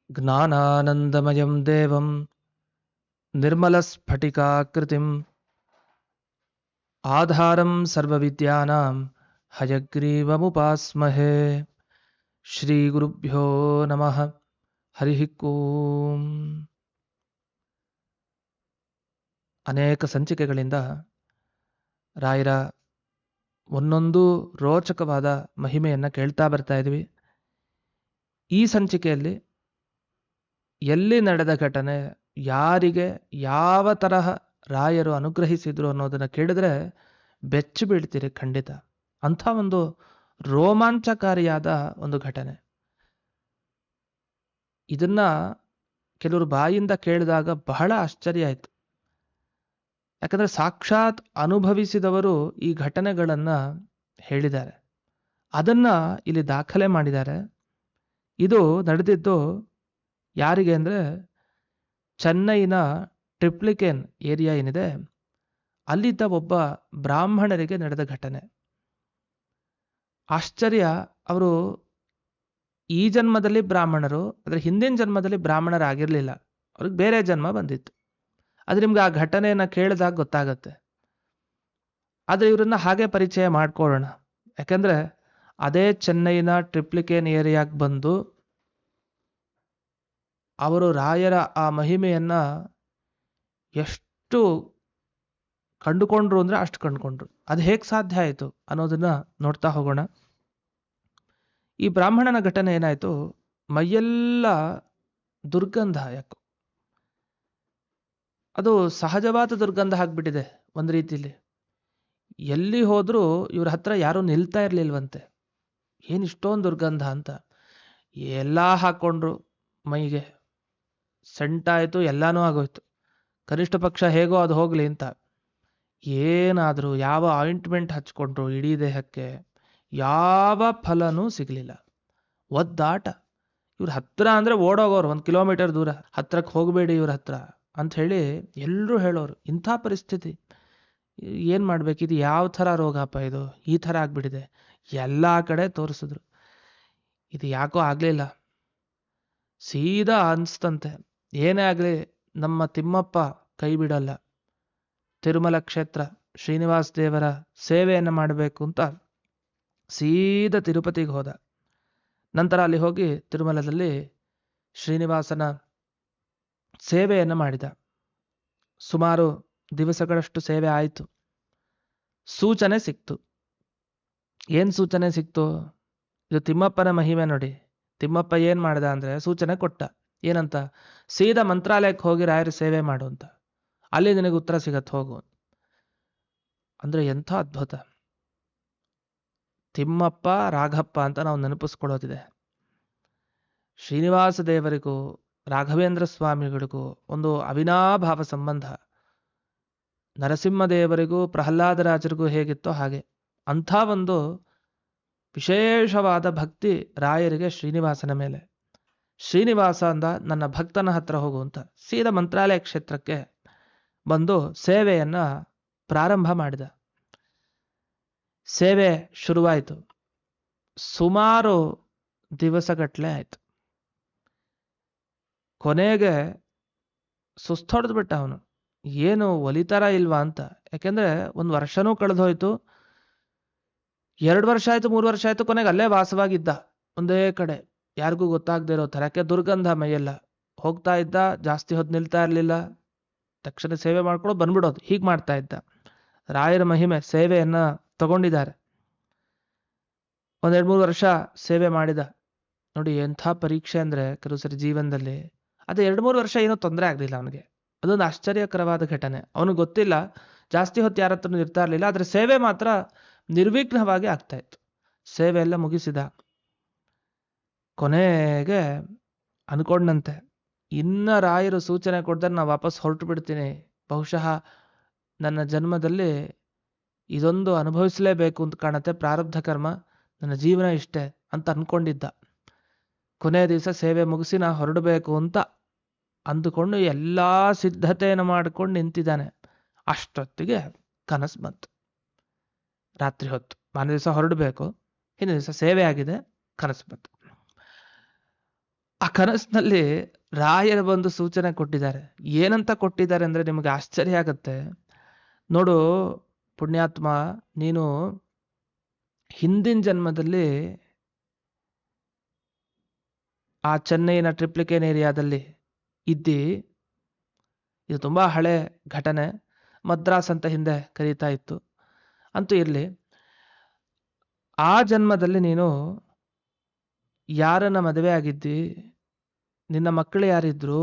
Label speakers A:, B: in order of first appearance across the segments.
A: ಜ್ಞಾನಾನಂದಮಯಂ ದೇವಂ ನಿರ್ಮಲಸ್ಫಟಿಕಾಕೃತಿಂ ಆಧಾರಂ ಸರ್ವವಿದ್ಯಾನಾಂ ಹಯಗ್ರೀವಮುಪಾಸ್ಮಹೇ. ಶ್ರೀ ಗುರುಭ್ಯೋ ನಮಃ. ಹರಿ ಓಂ. ಅನೇಕ ಸಂಚಿಕೆಗಳಿಂದ ರಾಯರ ಒಂದೊಂದು ರೋಚಕವಾದ ಮಹಿಮೆಯನ್ನು ಕೇಳ್ತಾ ಬರ್ತಾ ಇದ್ವಿ. ಈ ಸಂಚಿಕೆಯಲ್ಲಿ ಎಲ್ಲಿ ನಡೆದ ಘಟನೆ, ಯಾರಿಗೆ ಯಾವ ತರಹ ರಾಯರು ಅನುಗ್ರಹಿಸಿದ್ರು ಅನ್ನೋದನ್ನು ಕೇಳಿದ್ರೆ ಬೆಚ್ಚಿ ಬೀಳ್ತೀರಿ ಖಂಡಿತ. ಅಂಥ ಒಂದು ರೋಮಾಂಚಕಾರಿಯಾದ ಒಂದು ಘಟನೆ. ಇದನ್ನ ಕೆಲವರು ಬಾಯಿಂದ ಕೇಳಿದಾಗ ಬಹಳ ಆಶ್ಚರ್ಯ ಆಯಿತು. ಯಾಕಂದ್ರೆ ಸಾಕ್ಷಾತ್ ಅನುಭವಿಸಿದವರು ಈ ಘಟನೆಗಳನ್ನ ಹೇಳಿದ್ದಾರೆ, ಅದನ್ನ ಇಲ್ಲಿ ದಾಖಲೆ ಮಾಡಿದ್ದಾರೆ. ಇದು ನಡೆದಿದ್ದು ಯಾರಿಗೆ ಅಂದರೆ ಚೆನ್ನೈನ ಟ್ರಿಪ್ಲಿಕೇನ್ ಏರಿಯಾ ಏನಿದೆ ಅಲ್ಲಿದ್ದ ಒಬ್ಬ ಬ್ರಾಹ್ಮಣರಿಗೆ ನಡೆದ ಘಟನೆ. ಆಶ್ಚರ್ಯ, ಅವರು ಈ ಜನ್ಮದಲ್ಲಿ ಬ್ರಾಹ್ಮಣರು, ಆದರೆ ಹಿಂದಿನ ಜನ್ಮದಲ್ಲಿ ಬ್ರಾಹ್ಮಣರಾಗಿರಲಿಲ್ಲ, ಅವ್ರಿಗೆ ಬೇರೆ ಜನ್ಮ ಬಂದಿತ್ತು. ಅದು ನಿಮ್ಗೆ ಆ ಘಟನೆಯನ್ನು ಕೇಳಿದಾಗ ಗೊತ್ತಾಗತ್ತೆ. ಆದರೆ ಇವರನ್ನ ಹಾಗೆ ಪರಿಚಯ ಮಾಡ್ಕೊಳ್ಳೋಣ. ಯಾಕೆಂದ್ರೆ ಅದೇ ಚೆನ್ನೈನ ಟ್ರಿಪ್ಲಿಕೇನ್ ಏರಿಯಾಗೆ ಬಂದು ಅವರು ರಾಯರ ಆ ಮಹಿಮೆಯನ್ನ ಎಷ್ಟು ಕಂಡುಕೊಂಡ್ರು ಅಂದ್ರೆ ಅಷ್ಟು ಕಂಡುಕೊಂಡ್ರು. ಅದು ಹೇಗೆ ಸಾಧ್ಯ ಆಯಿತು ಅನ್ನೋದನ್ನ ನೋಡ್ತಾ ಹೋಗೋಣ. ಈ ಬ್ರಾಹ್ಮಣನ ಘಟನೆ ಏನಾಯ್ತು, ಮೈಯೆಲ್ಲ ದುರ್ಗಂಧ. ಯಾಕೋ ಅದು ಸಹಜವಾದ ದುರ್ಗಂಧ ಆಗ್ಬಿಟ್ಟಿದೆ ಒಂದು ರೀತಿಯಲ್ಲಿ. ಎಲ್ಲಿ ಹೋದ್ರೂ ಇವ್ರ ಹತ್ರ ಯಾರೂ ನಿಲ್ತಾ ಇರ್ಲಿಲ್ವಂತೆ. ಏನ್ ಇಷ್ಟೊಂದು ದುರ್ಗಂಧ ಅಂತ ಎಲ್ಲ ಹಾಕೊಂಡ್ರು, ಮೈಗೆ ಸೆಂಟಾಯ್ತು, ಎಲ್ಲಾನು ಆಗೋಯ್ತು. ಕನಿಷ್ಠ ಪಕ್ಷ ಹೇಗೋ ಅದು ಹೋಗ್ಲಿ ಅಂತ ಏನಾದರೂ ಯಾವ ಆಯಿಂಟ್ಮೆಂಟ್ ಹಚ್ಕೊಂಡ್ರು ಇಡೀ ದೇಹಕ್ಕೆ, ಯಾವ ಫಲನೂ ಸಿಗಲಿಲ್ಲ. ಒದ್ದಾಟ. ಇವ್ರ ಹತ್ರ ಅಂದ್ರೆ ಓಡೋಗೋರು, 1 ಕಿಲೋಮೀಟರ್ ದೂರ, ಹತ್ರಕ್ಕೆ ಹೋಗಬೇಡಿ ಇವ್ರ ಹತ್ರ ಅಂತ ಹೇಳಿ ಎಲ್ಲರೂ ಹೇಳೋರು. ಇಂಥ ಪರಿಸ್ಥಿತಿ, ಏನು ಮಾಡ್ಬೇಕು, ಇದು ಯಾವ ಥರ ರೋಗಪ್ಪ, ಇದು ಈ ಥರ ಆಗ್ಬಿಟ್ಟಿದೆ. ಎಲ್ಲ ಕಡೆ ತೋರಿಸಿದ್ರು, ಇದು ಯಾಕೋ ಆಗಲಿಲ್ಲ. ಸೀದಾ ಅನಿಸ್ತಂತೆ, ಏನೇ ಆಗಲಿ ನಮ್ಮ ತಿಮ್ಮಪ್ಪ ಕೈ ಬಿಡಲ್ಲ, ತಿರುಮಲ ಕ್ಷೇತ್ರ ಶ್ರೀನಿವಾಸ ದೇವರ ಸೇವೆಯನ್ನು ಮಾಡಬೇಕು ಅಂತ ಸೀದಾ ತಿರುಪತಿಗೆ ಹೋದ. ನಂತರ ಅಲ್ಲಿ ಹೋಗಿ ತಿರುಮಲದಲ್ಲಿ ಶ್ರೀನಿವಾಸನ ಸೇವೆಯನ್ನು ಮಾಡಿದ. ಸುಮಾರು ದಿವಸಗಳಷ್ಟು ಸೇವೆ ಆಯಿತು. ಸೂಚನೆ ಸಿಕ್ತು. ಏನು ಸೂಚನೆ ಸಿಕ್ತು? ಇದು ತಿಮ್ಮಪ್ಪನ ಮಹಿಮೆ ನೋಡಿ. ತಿಮ್ಮಪ್ಪ ಏನು ಮಾಡ್ದ ಅಂದರೆ ಸೂಚನೆ ಕೊಟ್ಟ. ಏನಂತ? ಸೀದಾ ಮಂತ್ರಾಲಯಕ್ಕೆ ಹೋಗಿ ರಾಯರ ಸೇವೆ ಮಾಡು ಅಂತ, ಅಲ್ಲಿ ನಿನಗೆ ಉತ್ತರ ಸಿಗತ್ತೆ, ಹೋಗು. ಅಂದ್ರೆ ಎಂಥ ಅದ್ಭುತ. ತಿಮ್ಮಪ್ಪ ರಾಘಪ್ಪ ಅಂತ ನಾವು ನೆನಪಿಸ್ಕೊಳ್ಳೋದಿದೆ. ಶ್ರೀನಿವಾಸ ದೇವರಿಗೂ ರಾಘವೇಂದ್ರ ಸ್ವಾಮಿಗಳಿಗೂ ಒಂದು ಅವಿನಾಭಾವ ಸಂಬಂಧ. ನರಸಿಂಹದೇವರಿಗೂ ಪ್ರಹ್ಲಾದರಾಜರಿಗೂ ಹೇಗಿತ್ತೋ ಹಾಗೆ ಅಂಥ ಒಂದು ವಿಶೇಷವಾದ ಭಕ್ತಿ ರಾಯರಿಗೆ ಶ್ರೀನಿವಾಸನ ಮೇಲೆ. ಶ್ರೀನಿವಾಸ ಅಂದ ನನ್ನ ಭಕ್ತನ ಹತ್ರ ಹೋಗು ಅಂತ ಸೀದಾ ಮಂತ್ರಾಲಯ ಕ್ಷೇತ್ರಕ್ಕೆ ಬಂದು ಸೇವೆಯನ್ನ ಪ್ರಾರಂಭ ಮಾಡಿದ. ಸೇವೆ ಶುರುವಾಯಿತು. ಸುಮಾರು ದಿವಸಗಟ್ಟಲೆ ಆಯ್ತು. ಕೊನೆಗೆ ಸುಸ್ತೊಡೆದು ಬಿಟ್ಟ ಅವನು. ಏನು ಒಲಿತಾರ ಇಲ್ವಾ ಅಂತ. ಯಾಕೆಂದ್ರೆ 1 ವರ್ಷನೂ ಕಳೆದು ಹೋಯ್ತು, 2 ವರ್ಷ ಆಯ್ತು, 3 ವರ್ಷ ಆಯ್ತು. ಕೊನೆಗೆ ಅಲ್ಲೇ ವಾಸವಾಗಿದ್ದ, ಒಂದೇ ಕಡೆ, ಯಾರಿಗೂ ಗೊತ್ತಾಗದೇ ಇರೋ ಥರ. ಯಾಕೆ ದುರ್ಗಂಧ ಮೈಯೆಲ್ಲ. ಹೋಗ್ತಾ ಇದ್ದ, ಜಾಸ್ತಿ ಹೊತ್ತು ನಿಲ್ತಾ ಇರಲಿಲ್ಲ, ತಕ್ಷಣ ಸೇವೆ ಮಾಡ್ಕೊಂಡು ಬಂದ್ಬಿಡೋದು, ಹೀಗೆ ಮಾಡ್ತಾ ಇದ್ದ. ರಾಯರ ಮಹಿಮೆ, ಸೇವೆಯನ್ನ ತಗೊಂಡಿದ್ದಾರೆ. 1-2-3 ವರ್ಷ ಸೇವೆ ಮಾಡಿದ. ನೋಡಿ ಎಂಥ ಪರೀಕ್ಷೆ ಅಂದ್ರೆ ಕೆಲವು ಸರಿ ಜೀವನದಲ್ಲಿ. ಅದೇ 2-3 ವರ್ಷ ಏನೂ ತೊಂದರೆ ಆಗಲಿಲ್ಲ ಅವನಿಗೆ. ಅದೊಂದು ಆಶ್ಚರ್ಯಕರವಾದ ಘಟನೆ. ಅವನಿಗೆ ಗೊತ್ತಿಲ್ಲ, ಜಾಸ್ತಿ ಹೊತ್ತು ಯಾರ ಹತ್ರನೂ ಇರ್ತಾ ಇರಲಿಲ್ಲ, ಆದರೆ ಸೇವೆ ಮಾತ್ರ ನಿರ್ವಿಘ್ನವಾಗಿ ಆಗ್ತಾ ಇತ್ತು. ಸೇವೆ ಎಲ್ಲ ಮುಗಿಸಿದ. ಕೊನೆಗೆ ಅನ್ಕೊಂಡಂತೆ, ಇನ್ನ ರಾಯರು ಸೂಚನೆ ಕೊಡ್ತಾರೆ ನಾನು ವಾಪಸ್ ಹೊರಟು ಬಿಡ್ತೀನಿ, ಬಹುಶಃ ನನ್ನ ಜನ್ಮದಲ್ಲಿ ಇದೊಂದು ಅನುಭವಿಸಲೇಬೇಕು ಅಂತ ಕಾಣುತ್ತೆ, ಪ್ರಾರಬ್ಧ ಕರ್ಮ, ನನ್ನ ಜೀವನ ಇಷ್ಟೇ ಅಂತ ಅನ್ಕೊಂಡಿದ್ದ. ಕೊನೆಯ ದಿವಸ ಸೇವೆ ಮುಗಿಸಿ ನಾ ಹೊರಡಬೇಕು ಅಂತ ಅಂದುಕೊಂಡು ಎಲ್ಲ ಸಿದ್ಧತೆಯನ್ನು ಮಾಡಿಕೊಂಡು ನಿಂತಿದ್ದಾನೆ. ಅಷ್ಟೊತ್ತಿಗೆ ಕನಸು ಬಂತು. ರಾತ್ರಿ ಹೊತ್ತು, ಮಾರನೇ ದಿವಸ ಹೊರಡಬೇಕು, ಹಿಂದಿನ ದಿವಸ ಸೇವೆ ಆಗಿದೆ, ಕನಸು ಬಂತು. ಆ ಕನಸಿನಲ್ಲಿ ರಾಯರು ಬಂದು ಸೂಚನೆ ಕೊಟ್ಟಿದ್ದಾರೆ. ಏನಂತ ಕೊಟ್ಟಿದ್ದಾರೆ ಅಂದ್ರೆ ನಿಮಗೆ ಆಶ್ಚರ್ಯ ಆಗತ್ತೆ. ನೋಡು ಪುಣ್ಯಾತ್ಮ, ನೀನು ಹಿಂದಿನ ಜನ್ಮದಲ್ಲಿ ಆ ಚೆನ್ನೈನ ಟ್ರಿಪ್ಲಿಕೇನ್ ಏರಿಯಾದಲ್ಲಿ ಇದ್ದಿ. ಇದು ತುಂಬಾ ಹಳೆ ಘಟನೆ, ಮದ್ರಾಸ್ ಅಂತ ಹಿಂದೆ ಕರೀತಾ ಇತ್ತು. ಅಂತೂ ಇರ್ಲಿ, ಆ ಜನ್ಮದಲ್ಲಿ ನೀನು ಯಾರನ್ನ ಮದುವೆ ಆಗಿದ್ದಿ, ನಿನ್ನ ಮಕ್ಕಳು ಯಾರಿದ್ರು,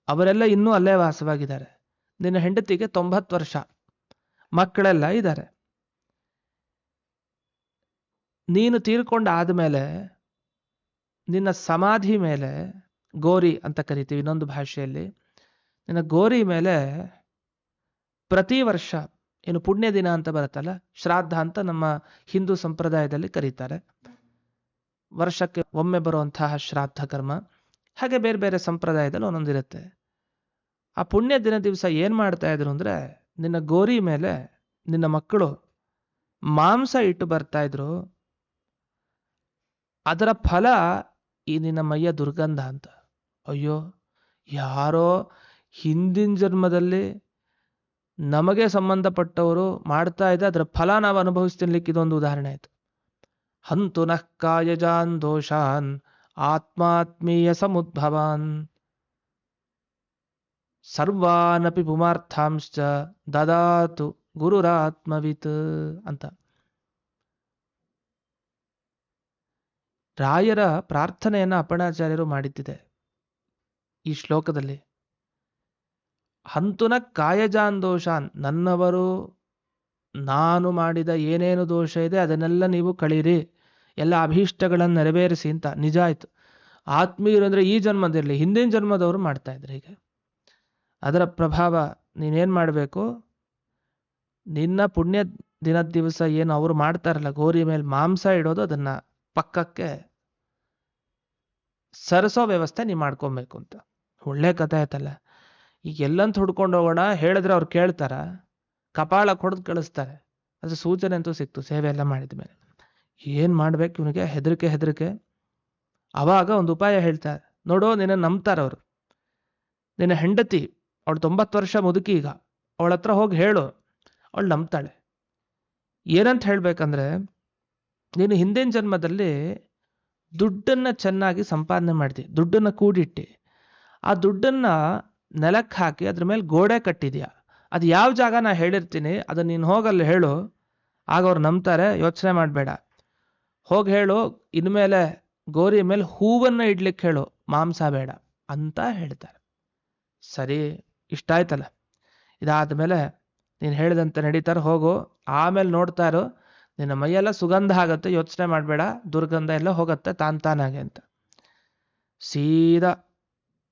A: ಅವರೆಲ್ಲ ಇನ್ನೂ ಅಲ್ಲೇ ವಾಸವಾಗಿದ್ದಾರೆ. ನಿನ್ನ ಹೆಂಡತಿಗೆ 90 ವರ್ಷ, ಮಕ್ಕಳೆಲ್ಲ ಇದ್ದಾರೆ. ನೀನು ತೀರ್ಕೊಂಡು ಆದ್ಮೇಲೆ ನಿನ್ನ ಸಮಾಧಿ ಮೇಲೆ, ಗೋರಿ ಅಂತ ಕರಿತೀವಿ ಇನ್ನೊಂದು ಭಾಷೆಯಲ್ಲಿ, ನಿನ್ನ ಗೋರಿ ಮೇಲೆ ಪ್ರತಿ ವರ್ಷ ಏನು ಪುಣ್ಯ ದಿನ ಅಂತ ಬರುತ್ತಲ್ಲ, ಶ್ರಾದ್ದ ಅಂತ ನಮ್ಮ ಹಿಂದೂ ಸಂಪ್ರದಾಯದಲ್ಲಿ ಕರೀತಾರೆ. ವರ್ಷಕ್ಕೆ ಒಮ್ಮೆ ಬರುವಂತಹ ಶ್ರಾದ್ದ ಕರ್ಮ. ಹಾಗೆ ಬೇರೆ ಬೇರೆ ಸಂಪ್ರದಾಯದಲ್ಲಿ ಒಂದೊಂದಿರುತ್ತೆ. ಆ ಪುಣ್ಯ ದಿನ ದಿವಸ ಏನ್ ಮಾಡ್ತಾ ಇದ್ರು ಅಂದ್ರೆ, ನಿನ್ನ ಗೋರಿ ಮೇಲೆ ನಿನ್ನ ಮಕ್ಕಳು ಮಾಂಸ ಇಟ್ಟು ಬರ್ತಾ ಇದ್ರು. ಅದರ ಫಲ ಈ ನಿನ್ನ ಮೈಯ ದುರ್ಗಂಧ ಅಂತ. ಅಯ್ಯೋ, ಯಾರೋ ಹಿಂದಿನ ಜನ್ಮದಲ್ಲಿ ನಮಗೆ ಸಂಬಂಧಪಟ್ಟವರು ಮಾಡ್ತಾ ಇದ್ದ ಅದರ ಫಲ ನಾವು ಅನುಭವಿಸ್ತಿನ್ಲಿಕ್ಕೆ ಇದೊಂದು ಉದಾಹರಣೆ ಆಯ್ತು. ಹಂತು ನಃ ಕಾಯಜಾನ್ ದೋಷಾನ್ ಆತ್ಮಾತ್ಮೀಯ ಸಮುದ್ಭವಾನ್ ಸರ್ವಾನಪಿ ಪುಮಾರ್ಥಾಂಶ್ಚ ದದಾತು ಗುರುರಾತ್ಮವಿತ್ ಅಂತ. ರಾಯರ ಪ್ರಾರ್ಥನೆಯನ್ನ ಅಪ್ಪಣಾಚಾರ್ಯರು ಮಾಡಿದ್ದಿದೆ ಈ ಶ್ಲೋಕದಲ್ಲಿ. ಹಂತುನ ಕಾಯಜಾನ್ ದೋಷಾನ್, ನನ್ನವರು ನಾನು ಮಾಡಿದ ಏನೇನು ದೋಷ ಇದೆ ಅದನ್ನೆಲ್ಲ ನೀವು ಕಳೀರಿ, ಎಲ್ಲ ಅಭೀಷ್ಟಗಳನ್ನು ನೆರವೇರಿಸಿ ಅಂತ. ನಿಜ ಆಯ್ತು. ಆತ್ಮೀಯರು ಅಂದ್ರೆ ಈ ಜನ್ಮದಿರಲಿ, ಹಿಂದಿನ ಜನ್ಮದವರು ಮಾಡ್ತಾ ಇದ್ರು ಹೀಗೆ. ಅದರ ಪ್ರಭಾವ ನೀನೇನ್ ಮಾಡಬೇಕು, ನಿನ್ನ ಪುಣ್ಯ ದಿನದ ದಿವಸ ಏನು ಅವರು ಮಾಡ್ತಾರಲ್ಲ, ಗೋರಿ ಮೇಲೆ ಮಾಂಸ ಇಡೋದು, ಅದನ್ನ ಪಕ್ಕಕ್ಕೆ ಸರಿಸೋ ವ್ಯವಸ್ಥೆ ನೀವು ಮಾಡ್ಕೊಬೇಕು ಅಂತ. ಒಳ್ಳೆ ಕಥೆ ಆಯ್ತಲ್ಲ. ಈಗ ಎಲ್ಲಂತ ಹುಡ್ಕೊಂಡು ಹೋಗೋಣ ಹೇಳಿದ್ರೆ ಅವ್ರು ಕೇಳ್ತಾರ, ಕಪಾಳ ಕೊಡದು ಕಳಿಸ್ತಾರೆ. ಅದು ಸೂಚನೆ ಅಂತೂ ಸಿಕ್ತು ಸೇವೆ ಎಲ್ಲ ಮಾಡಿದ ಮೇಲೆ. ಏನ್ ಮಾಡ್ಬೇಕು ಇವನಿಗೆ, ಹೆದರಿಕೆ. ಅವಾಗ ಒಂದು ಉಪಾಯ ಹೇಳ್ತಾರೆ. ನೋಡು, ನಿನ್ನ ನಂಬ್ತಾರವ್ರು. ನಿನ್ನ ಹೆಂಡತಿ ಅವಳು 90 ವರ್ಷ ಮುದುಕಿ, ಈಗ ಅವಳ ಹತ್ರ ಹೋಗಿ ಹೇಳು, ಅವಳು ನಂಬ್ತಾಳೆ. ಏನಂತ ಹೇಳ್ಬೇಕಂದ್ರೆ, ನೀನು ಹಿಂದಿನ ಜನ್ಮದಲ್ಲಿ ದುಡ್ಡನ್ನ ಚೆನ್ನಾಗಿ ಸಂಪಾದನೆ ಮಾಡ್ದಿ, ದುಡ್ಡನ್ನ ಕೂಡಿಟ್ಟಿ, ಆ ದುಡ್ಡನ್ನ ನೆಲಕ್ಕೆ ಹಾಕಿ ಅದ್ರ ಮೇಲೆ ಗೋಡೆ ಕಟ್ಟಿದ್ಯಾ. ಅದು ಯಾವ ಜಾಗ ನಾ ಹೇಳಿರ್ತೀನಿ, ಅದನ್ನ ನೀನು ಹೋಗಲ್ಲಿ ಹೇಳು. ಆಗ ಅವ್ರು ನಂಬ್ತಾರೆ, ಯೋಚನೆ ಮಾಡಬೇಡ. ಹೋಗಿ ಹೇಳು, ಇನ್ಮೇಲೆ ಗೋರಿ ಮೇಲೆ ಹೂವನ್ನ ಇಡ್ಲಿಕ್ಕೆ ಹೇಳು, ಮಾಂಸ ಬೇಡ ಅಂತ ಹೇಳ್ತಾರೆ. ಸರಿ, ಇಷ್ಟ ಆಯ್ತಲ್ಲ. ಇದಾದ್ಮೇಲೆ ನೀನು ಹೇಳಿದಂತೆ ನಡೀತಾರೆ, ಹೋಗು. ಆಮೇಲೆ ನೋಡ್ತಾ ಇರು, ನಿನ್ನ ಮೈಯೆಲ್ಲ ಸುಗಂಧ ಆಗತ್ತೆ, ಯೋಚನೆ ಮಾಡಬೇಡ, ದುರ್ಗಂಧ ಎಲ್ಲ ಹೋಗತ್ತೆ ತಾನಾಗೆ ಅಂತ. ಸೀದಾ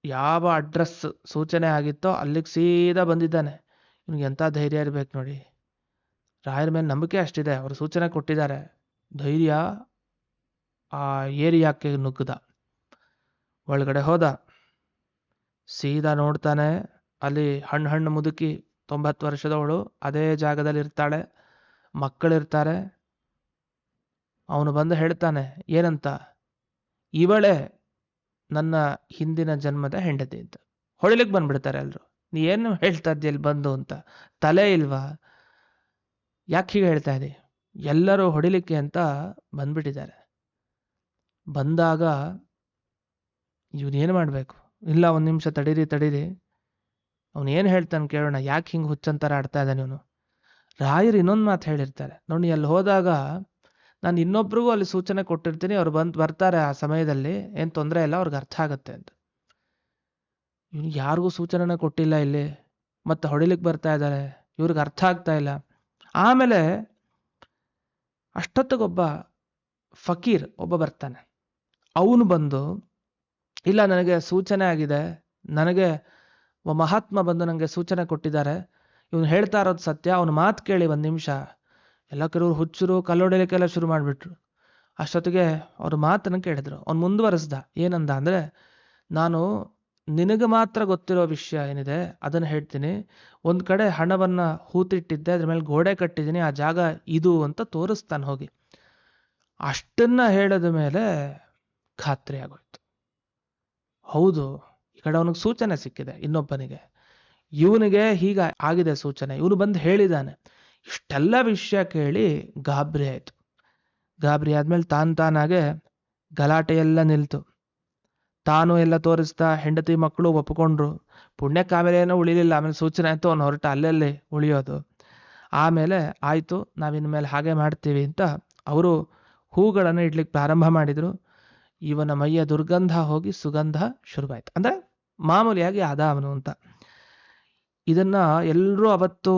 A: ಯಾವ ಅಡ್ರೆಸ್ ಸೂಚನೆ ಆಗಿತ್ತೋ ಅಲ್ಲಿಗೆ ಸೀದಾ ಬಂದಿದ್ದಾನೆ. ಇವ್ನಿಗೆ ಎಂಥ ಧೈರ್ಯ ಇರ್ಬೇಕು ನೋಡಿ. ರಾಯರ ಮೇಲೆ ನಂಬಿಕೆ ಅಷ್ಟಿದೆ, ಅವರು ಸೂಚನೆ ಕೊಟ್ಟಿದ್ದಾರೆ. ಧೈರ್ಯ ಆ ಏರಿಯಾಕ್ಕೆ ನುಗ್ಗದ. ಒಳಗಡೆ ಹೋದ, ಸೀದಾ ನೋಡ್ತಾನೆ, ಅಲ್ಲಿ ಹಣ್ಣು ಮುದುಕಿ 90 ವರ್ಷದವಳು ಅದೇ ಜಾಗದಲ್ಲಿ ಇರ್ತಾಳೆ, ಮಕ್ಕಳಿರ್ತಾರೆ. ಅವನು ಬಂದು ಹೇಳ್ತಾನೆ, ಏನಂತ, ಇವಳೇ ನನ್ನ ಹಿಂದಿನ ಜನ್ಮದ ಹೆಂಡತಿ ಅಂತ. ಹೊಳಿಲಿಕ್ಕೆ ಬಂದ್ಬಿಡ್ತಾರೆ ಎಲ್ರು. ನೀ ಏನು ಹೇಳ್ತಾ ಇದ್ದಲ್ಲಿ ಬಂದು ಅಂತ, ತಲೆ ಇಲ್ವಾ, ಯಾಕೆ ಹೀಗೆ ಹೇಳ್ತಾ ಇದ್ದಿ? ಎಲ್ಲರೂ ಹೊಡಿಲಿಕ್ಕೆ ಅಂತ ಬಂದ್ಬಿಟ್ಟಿದ್ದಾರೆ. ಬಂದಾಗ ಇವನೇನು ಮಾಡ್ಬೇಕು? ಇಲ್ಲ, 1 ನಿಮಿಷ ತಡೀರಿ, ಅವನು ಏನು ಹೇಳ್ತಾನೆ ಕೇಳೋಣ, ಯಾಕೆ ಹಿಂಗೆ ಹುಚ್ಚಂತರ ಆಡ್ತಾ ಇದ್ದಾನೆ ಇವನು. ರಾಯರು ಇನ್ನೊಂದು ಮಾತು ಹೇಳಿರ್ತಾರೆ ನೋಡಿ, ಅಲ್ಲಿ ಹೋದಾಗ ನಾನು ಇನ್ನೊಬ್ರಿಗೂ ಅಲ್ಲಿ ಸೂಚನೆ ಕೊಟ್ಟಿರ್ತೀನಿ, ಅವ್ರು ಬರ್ತಾರೆ ಆ ಸಮಯದಲ್ಲಿ, ಏನು ತೊಂದರೆ ಇಲ್ಲ, ಅವ್ರಿಗೆ ಅರ್ಥ ಆಗತ್ತೆ ಅಂತ. ಇವನು ಯಾರಿಗೂ ಸೂಚನೆನ ಕೊಟ್ಟಿಲ್ಲ ಇಲ್ಲಿ, ಮತ್ತೆ ಹೊಡಿಲಿಕ್ಕೆ ಬರ್ತಾ ಇದ್ದಾರೆ, ಇವ್ರಿಗೆ ಅರ್ಥ ಆಗ್ತಾ ಇಲ್ಲ. ಆಮೇಲೆ ಅಷ್ಟೊತ್ತಿಗೊಬ್ಬ ಫಕೀರ್ ಒಬ್ಬ ಬರ್ತಾನೆ. ಅವನು ಬಂದು, ಇಲ್ಲ ನನಗೆ ಸೂಚನೆ ಆಗಿದೆ, ನನಗೆ ಮಹಾತ್ಮ ಬಂದು ನನಗೆ ಸೂಚನೆ ಕೊಟ್ಟಿದ್ದಾರೆ, ಇವನು ಹೇಳ್ತಾ ಇರೋದು ಸತ್ಯ, ಅವನ ಮಾತು ಕೇಳಿ 1 ನಿಮಿಷ. ಎಲ್ಲ ಕೆಲವರು ಹುಚ್ಚರು, ಕಲ್ಲೊಡಿಲಿಕ್ಕೆಲ್ಲ ಶುರು ಮಾಡಿಬಿಟ್ರು. ಅಷ್ಟೊತ್ತಿಗೆ ಅವ್ರ ಮಾತನ್ನು ಕೇಳಿದ್ರು. ಅವ್ನು ಮುಂದುವರೆಸ್ದ, ಏನಂದ ಅಂದ್ರೆ, ನಾನು ನಿನಗೆ ಮಾತ್ರ ಗೊತ್ತಿರೋ ವಿಷಯ ಏನಿದೆ ಅದನ್ನು ಹೇಳ್ತೀನಿ. ಒಂದು ಕಡೆ ಹಣವನ್ನ ಹೂತಿಟ್ಟಿದ್ದೆ, ಅದ್ರ ಮೇಲೆ ಗೋಡೆ ಕಟ್ಟಿದ್ದೀನಿ, ಆ ಜಾಗ ಇದು ಅಂತ ತೋರಿಸ್ತಾನೆ ಹೋಗಿ. ಅಷ್ಟನ್ನ ಹೇಳಿದ ಮೇಲೆ ಖಾತ್ರಿ ಆಗೋಯ್ತು. ಹೌದು, ಈ ಕಡೆ ಅವನಿಗೆ ಸೂಚನೆ ಸಿಕ್ಕಿದೆ ಇನ್ನೊಬ್ಬನಿಗೆ, ಇವನಿಗೆ ಹೀಗ ಆಗಿದೆ ಸೂಚನೆ, ಇವನು ಬಂದು ಹೇಳಿದಾನೆ. ಇಷ್ಟೆಲ್ಲ ವಿಷಯ ಕೇಳಿ ಗಾಬರಿ ಆಯ್ತು. ಗಾಬರಿ ಆದ್ಮೇಲೆ ತಾನಾಗೆ ಗಲಾಟೆ ಎಲ್ಲ ನಿಲ್ತು. ತಾನು ಎಲ್ಲ ತೋರಿಸ್ತಾ, ಹೆಂಡತಿ ಮಕ್ಕಳು ಒಪ್ಕೊಂಡ್ರು. ಪುಣ್ಯಕ್ಕೆ ಆಮೇಲೆ ಏನೋ ಉಳಿಲಿಲ್ಲ. ಆಮೇಲೆ ಸೂಚನೆ ಆಯ್ತು, ಅವ್ನು ಹೊರಟ ಅಲ್ಲಲ್ಲಿ ಉಳಿಯೋದು. ಆಮೇಲೆ ಆಯ್ತು, ನಾವಿನ್ಮೇಲೆ ಹಾಗೆ ಮಾಡ್ತೀವಿ ಅಂತ ಅವರು ಹೂಗಳನ್ನು ಇಡ್ಲಿಕ್ಕೆ ಪ್ರಾರಂಭ ಮಾಡಿದ್ರು. ಇವನ ಮೈಯ ದುರ್ಗಂಧ ಹೋಗಿ ಸುಗಂಧ ಶುರುವಾಯ್ತು. ಅಂದ್ರೆ ಮಾಮೂಲಿಯಾಗಿ ಆದ ಅವನು ಅಂತ. ಇದನ್ನ ಎಲ್ಲರೂ ಅವತ್ತು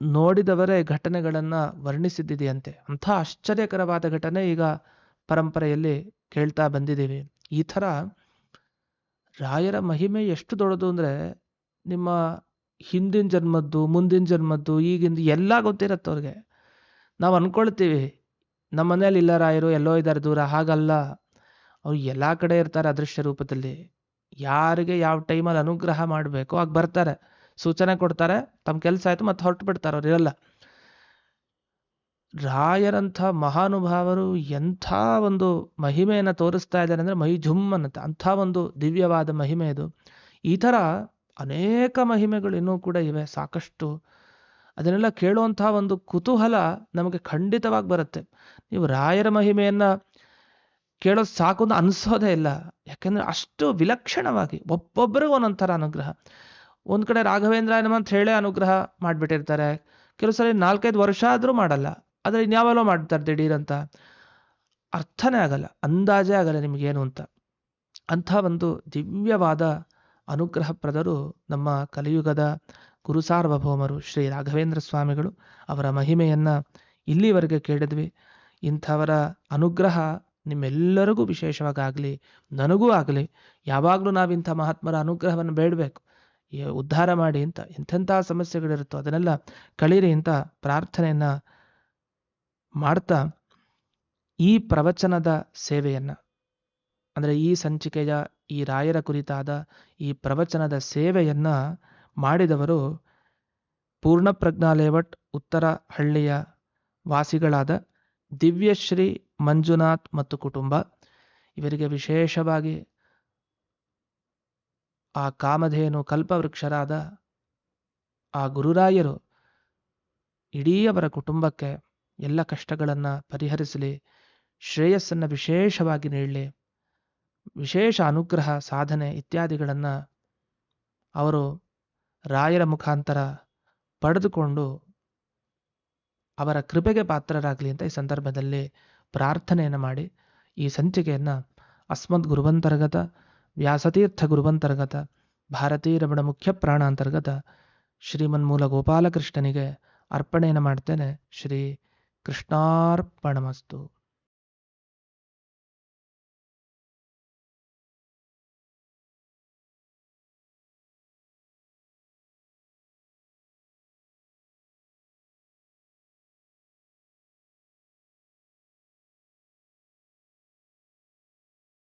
A: ನೋಡಿದವರೇ ಘಟನೆಗಳನ್ನ ವರ್ಣಿಸಿದ್ದಿದೆಯಂತೆ. ಅಂಥ ಆಶ್ಚರ್ಯಕರವಾದ ಘಟನೆ ಈಗ ಪರಂಪರೆಯಲ್ಲಿ ಕೇಳ್ತಾ ಬಂದಿದ್ದೀವಿ. ಈ ಥರ ರಾಯರ ಮಹಿಮೆ ಎಷ್ಟು ದೊಡ್ಡದು ಅಂದ್ರೆ, ನಿಮ್ಮ ಹಿಂದಿನ ಜನ್ಮದ್ದು, ಮುಂದಿನ ಜನ್ಮದ್ದು, ಈಗಿಂದ ಎಲ್ಲ ಗೊತ್ತಿರತ್ತೆ ಅವ್ರಿಗೆ. ನಾವು ಅನ್ಕೊಳ್ತೀವಿ ನಮ್ಮ ಮನೇಲಿ ಇಲ್ಲ ರಾಯರು, ಎಲ್ಲೋ ಇದ್ದಾರೆ ದೂರ. ಹಾಗಲ್ಲ, ಅವ್ರು ಎಲ್ಲ ಕಡೆ ಇರ್ತಾರೆ ಅದೃಶ್ಯ ರೂಪದಲ್ಲಿ. ಯಾರಿಗೆ ಯಾವ ಟೈಮಲ್ಲಿ ಅನುಗ್ರಹ ಮಾಡಬೇಕು ಆಗ ಬರ್ತಾರೆ, ಸೂಚನೆ ಕೊಡ್ತಾರೆ, ತಮ್ಮ ಕೆಲಸ ಆಯ್ತು ಮತ್ತೆ ಹೊರಟು ಬಿಡ್ತಾರೆ, ಅವ್ರು ಇರಲ್ಲ. ರಾಯರಂಥ ಮಹಾನುಭಾವರು ಎಂಥ ಒಂದು ಮಹಿಮೆಯನ್ನು ತೋರಿಸ್ತಾ ಇದ್ದಾರೆ ಅಂದರೆ ಮೈ ಝುಮ್ ಅನ್ನತ್ತೆ. ಅಂಥ ಒಂದು ದಿವ್ಯವಾದ ಮಹಿಮೆ ಇದು. ಈ ಥರ ಅನೇಕ ಮಹಿಮೆಗಳು ಇನ್ನೂ ಕೂಡ ಇವೆ ಸಾಕಷ್ಟು. ಅದನ್ನೆಲ್ಲ ಕೇಳುವಂಥ ಒಂದು ಕುತೂಹಲ ನಮಗೆ ಖಂಡಿತವಾಗಿ ಬರುತ್ತೆ. ನೀವು ರಾಯರ ಮಹಿಮೆಯನ್ನು ಕೇಳೋದು ಸಾಕು ಅಂತ ಅನಿಸೋದೇ ಇಲ್ಲ. ಯಾಕೆಂದರೆ ಅಷ್ಟು ವಿಲಕ್ಷಣವಾಗಿ ಒಬ್ಬೊಬ್ಬರಿಗೂ ಒಂದೊಂಥರ ಅನುಗ್ರಹ. ಒಂದು ಕಡೆ ರಾಘವೇಂದ್ರಾಯನಮ ಅಂತ ಹೇಳೇ ಅನುಗ್ರಹ ಮಾಡಿಬಿಟ್ಟಿರ್ತಾರೆ. ಕೆಲವು ಸಲ 4-5 ವರ್ಷ ಆದರೂ ಮಾಡಲ್ಲ, ಆದರೆ ಇನ್ಯಾವಲ್ಲೋ ಮಾಡ್ತಾರೆ ದಿಢೀರಂತ. ಅರ್ಥನೇ ಆಗಲ್ಲ, ಅಂದಾಜೇ ಆಗಲ್ಲ ನಿಮಗೇನು ಅಂತ. ಅಂಥ ಒಂದು ದಿವ್ಯವಾದ ಅನುಗ್ರಹಪ್ರದರು ನಮ್ಮ ಕಲಿಯುಗದ ಗುರು ಸಾರ್ವಭೌಮರು ಶ್ರೀ ರಾಘವೇಂದ್ರ ಸ್ವಾಮಿಗಳು. ಅವರ ಮಹಿಮೆಯನ್ನು ಇಲ್ಲಿವರೆಗೆ ಕೇಳಿದ್ವಿ. ಇಂಥವರ ಅನುಗ್ರಹ ನಿಮ್ಮೆಲ್ಲರಿಗೂ ವಿಶೇಷವಾಗಿ ಆಗಲಿ, ನನಗೂ ಆಗಲಿ. ಯಾವಾಗಲೂ ನಾವಿಂಥ ಮಹಾತ್ಮರ ಅನುಗ್ರಹವನ್ನು ಬೇಡಬೇಕು, ಉದ್ಧಾರ ಮಾಡಿ ಅಂತ. ಎಂಥೆಂಥ ಸಮಸ್ಯೆಗಳಿರುತ್ತೋ ಅದನ್ನೆಲ್ಲ ಕಳೀರಿ ಅಂತ ಪ್ರಾರ್ಥನೆಯನ್ನು ಮಾಡ್ತಾ, ಈ ಪ್ರವಚನದ ಸೇವೆಯನ್ನು, ಅಂದರೆ ಈ ಸಂಚಿಕೆಯ ಈ ರಾಯರ ಕುರಿತಾದ ಈ ಪ್ರವಚನದ ಸೇವೆಯನ್ನು ಮಾಡಿದವರು ಪೂರ್ಣಪ್ರಜ್ಞಾ ಲೇಔಟ್ ಉತ್ತರ ಹಳ್ಳಿಯ ವಾಸಿಗಳಾದ ದಿವ್ಯಶ್ರೀ ಮಂಜುನಾಥ್ ಮತ್ತು ಕುಟುಂಬ. ಇವರಿಗೆ ವಿಶೇಷವಾಗಿ ಆ ಕಾಮಧೇನು ಕಲ್ಪವೃಕ್ಷರಾದ ಆ ಗುರುರಾಯರು ಇಡೀ ಅವರ ಕುಟುಂಬಕ್ಕೆ ಎಲ್ಲ ಕಷ್ಟಗಳನ್ನು ಪರಿಹರಿಸಲಿ, ಶ್ರೇಯಸ್ಸನ್ನು ವಿಶೇಷವಾಗಿ ನೀಡಲಿ, ವಿಶೇಷ ಅನುಗ್ರಹ ಸಾಧನೆ ಇತ್ಯಾದಿಗಳನ್ನು ಅವರು ರಾಯರ ಮುಖಾಂತರ ಪಡೆದುಕೊಂಡು ಅವರ ಕೃಪೆಗೆ ಪಾತ್ರರಾಗಲಿ ಅಂತ ಈ ಸಂದರ್ಭದಲ್ಲಿ ಪ್ರಾರ್ಥನೆಯನ್ನು ಮಾಡಿ ಈ ಸಂಚಿಕೆಯನ್ನು ಅಸ್ಮದ್ ಗುರುವಂತರ್ಗತ ವ್ಯಾಸತೀರ್ಥ ಗುರುವಂತರ್ಗತ ಭಾರತೀರಮಣ ಮುಖ್ಯ ಪ್ರಾಣಾಂತರ್ಗತ ಶ್ರೀಮನ್ಮೂಲ ಗೋಪಾಲಕೃಷ್ಣನಿಗೆ ಅರ್ಪಣೆಯನ್ನು ಮಾಡ್ತೇನೆ. ಶ್ರೀ ಕೃಷ್ಣಾರ್ಪಣಮಸ್ತು.